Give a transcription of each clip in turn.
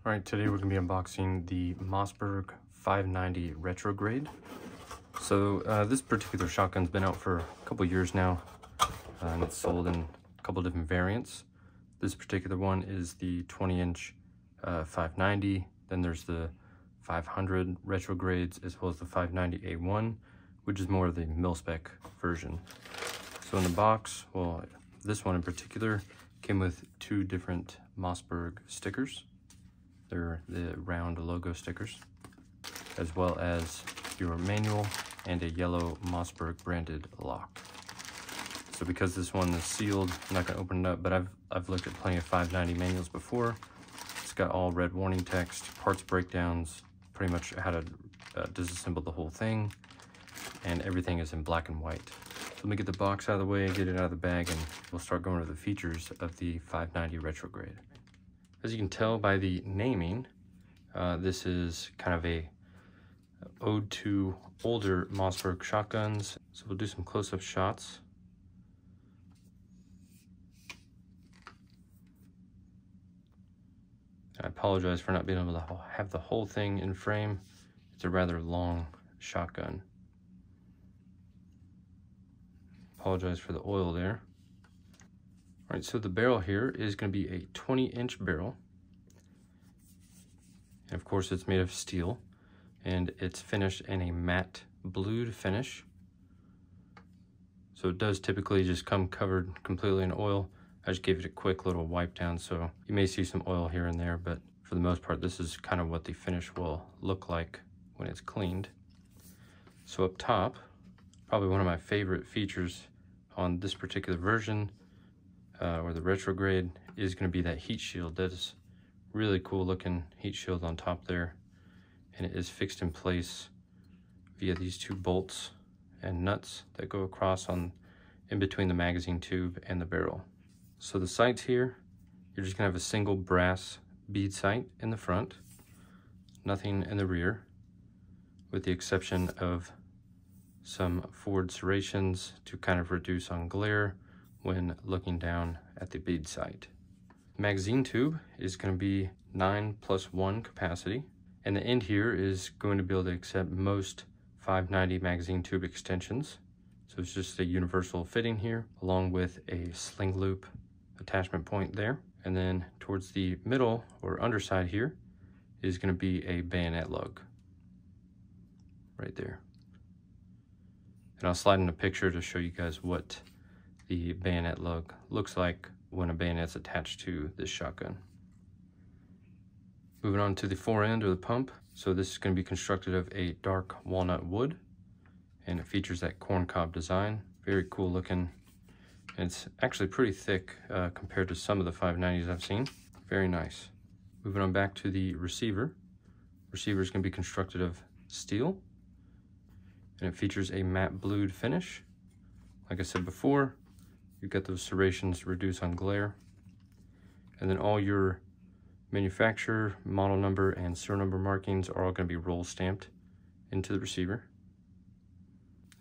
All right, today we're gonna be unboxing the Mossberg 590 Retrograde. So this particular shotgun's been out for a couple years now, and it's sold in a couple different variants. This particular one is the 20-inch 590. Then there's the 500 Retrogrades, as well as the 590A1, which is more of the mil-spec version. So in the box, well, this one in particular came with two different Mossberg stickers. They're the round logo stickers, as well as your manual and a yellow Mossberg branded lock. So because this one is sealed, I'm not gonna open it up, but I've looked at plenty of 590 manuals before. It's got all red warning text, parts breakdowns, pretty much how to disassemble the whole thing, and everything is in black and white. So let me get the box out of the way, get it out of the bag, and we'll start going over the features of the 590 Retrograde. As you can tell by the naming, this is kind of a ode to older Mossberg shotguns. So we'll do some close-up shots. I apologize for not being able to have the whole thing in frame. It's a rather long shotgun. Apologize for the oil there. All right, so the barrel here is going to be a 20-inch barrel. And of course, it's made of steel, and it's finished in a matte blued finish. So it does typically just come covered completely in oil. I just gave it a quick little wipe down, so you may see some oil here and there, but for the most part, this is kind of what the finish will look like when it's cleaned. So up top, probably one of my favorite features on this particular version, or the Retrograde, is going to be that heat shield. That is really cool looking heat shield on top there, and it is fixed in place via these two bolts and nuts that go across in between the magazine tube and the barrel. So the sights here, you're just gonna have a single brass bead sight in the front, nothing in the rear, with the exception of some forward serrations to kind of reduce on glare when looking down at the bead sight. Magazine tube is going to be 9+1 capacity, and the end here is going to be able to accept most 590 magazine tube extensions. So it's just a universal fitting here, along with a sling loop attachment point there. And then towards the middle or underside here is going to be a bayonet lug right there. And I'll slide in a picture to show you guys what the bayonet lug looks like when a bayonet's attached to this shotgun. Moving on to the fore end or the pump. So this is going to be constructed of a dark walnut wood, and it features that corncob design. Very cool looking. And it's actually pretty thick compared to some of the 590s I've seen. Very nice. Moving on back to the receiver. Receiver is going to be constructed of steel, and it features a matte blued finish. Like I said before, you've got those serrations to reduce on glare. And then all your manufacturer, model number, and serial number markings are all going to be roll stamped into the receiver.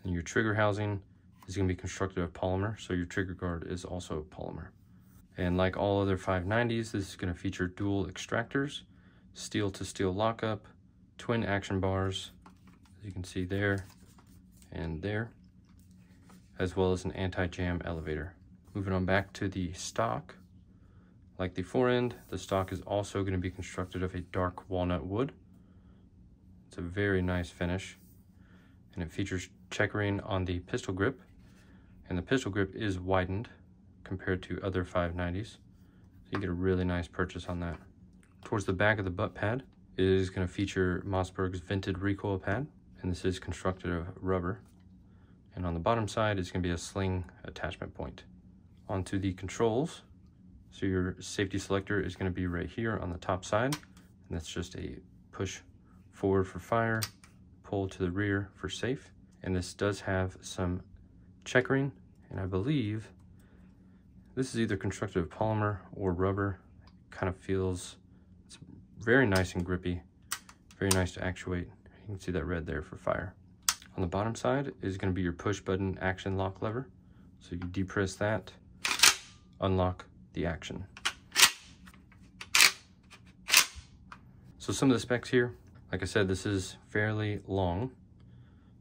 And your trigger housing is going to be constructed of polymer, so your trigger guard is also polymer. And like all other 590s, this is going to feature dual extractors, steel to steel lockup, twin action bars, as you can see there and there, as well as an anti-jam elevator. Moving on back to the stock. Like the fore end, the stock is also going to be constructed of a dark walnut wood. It's a very nice finish, and it features checkering on the pistol grip, and the pistol grip is widened compared to other 590s, so you get a really nice purchase on that. Towards the back of the butt pad, it is going to feature Mossberg's vented recoil pad, and this is constructed of rubber. And on the bottom side is going to be a sling attachment point. Onto the controls. So your safety selector is going to be right here on the top side, and that's just a push forward for fire, pull to the rear for safe. And this does have some checkering, and I believe this is either constructed of polymer or rubber. It kind of feels, it's very nice and grippy, very nice to actuate. You can see that red there for fire. On the bottom side is going to be your push button action lock lever. So you depress that, unlock the action. So some of the specs here, like I said, this is fairly long,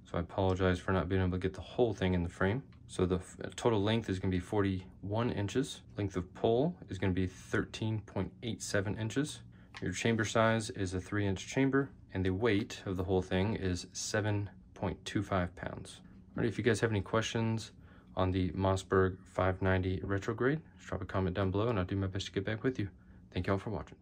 so I apologize for not being able to get the whole thing in the frame. So the total length is going to be 41 inches. Length of pole is going to be 13.87 inches. Your chamber size is a 3-inch chamber, and the weight of the whole thing is 7.25 pounds. All right, if you guys have any questions on the Mossberg 590 Retrograde, just drop a comment down below and I'll do my best to get back with you. Thank you all for watching.